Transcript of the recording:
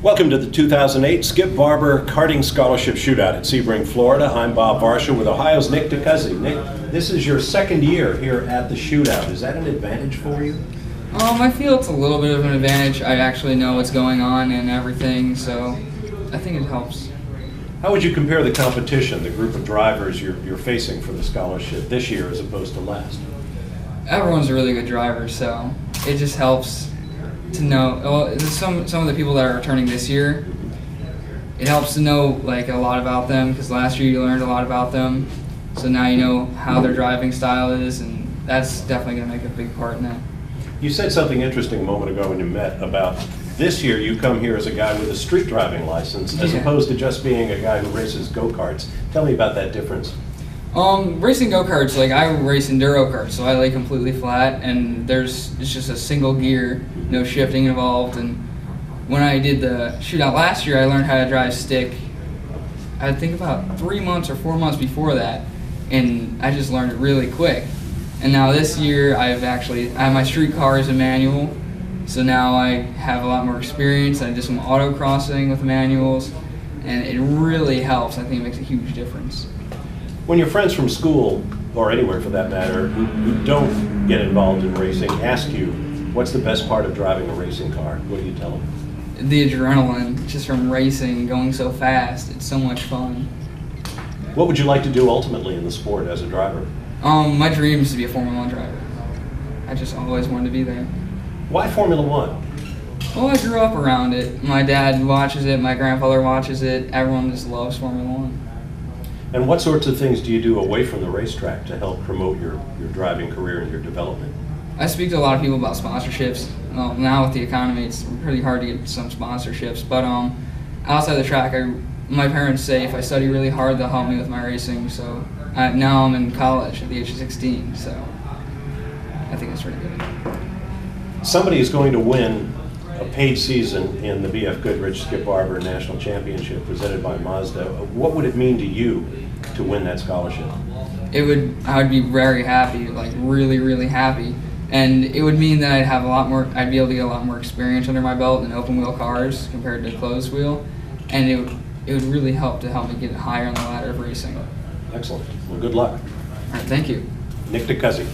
Welcome to the 2008 Skip Barber Karting Scholarship Shootout at Sebring, Florida. I'm Bob Varsha with Ohio's Nick Decuzzi. Nick, this is your second year here at the shootout. Is that an advantage for you? I feel it's a little bit of an advantage. I actually know what's going on and everything, so I think it helps. How would you compare the competition, the group of drivers you're facing for the scholarship this year as opposed to last? Everyone's a really good driver, so it just helps to know. Well, some of the people that are returning this year, it helps to know like a lot about them, because last year you learned a lot about them, so now you know how their driving style is, and that's definitely going to make a big part in that. You said something interesting a moment ago when you met about this year you come here as a guy with a street driving license as opposed to just being a guy who races go-karts. Tell me about that difference. Racing go-karts, like I race enduro karts, so I lay completely flat, and it's just a single gear, no shifting involved. And when I did the shootout last year, I learned how to drive stick, I think about 3 months or 4 months before that, and I just learned it really quick. And now this year, I have my street car as a manual, so now I have a lot more experience. I did some autocrossing with manuals, and it really helps. I think it makes a huge difference. When your friends from school, or anywhere for that matter, who don't get involved in racing, ask you, what's the best part of driving a racing car? What do you tell them? The adrenaline, just from racing, going so fast. It's so much fun. What would you like to do ultimately in the sport as a driver? My dream is to be a Formula One driver. I just always wanted to be there. Why Formula One? Well, I grew up around it. My dad watches it, my grandfather watches it. Everyone just loves Formula One. And what sorts of things do you do away from the racetrack to help promote your driving career and your development? I speak to a lot of people about sponsorships. Well, now with the economy, it's pretty hard to get some sponsorships. But outside the track, my parents say if I study really hard, they'll help me with my racing. So now I'm in college at the age of 16, so I think it's pretty good. Somebody is going to win a paid season in the B.F. Goodrich Skip Barber National Championship presented by Mazda. What would it mean to you to win that scholarship? I would be very happy, like really, really happy. And it would mean that I'd be able to get a lot more experience under my belt in open wheel cars compared to closed wheel. And it would really help me get higher on the ladder of racing. Excellent. Well, good luck. All right, thank you. Nick Decuzzi.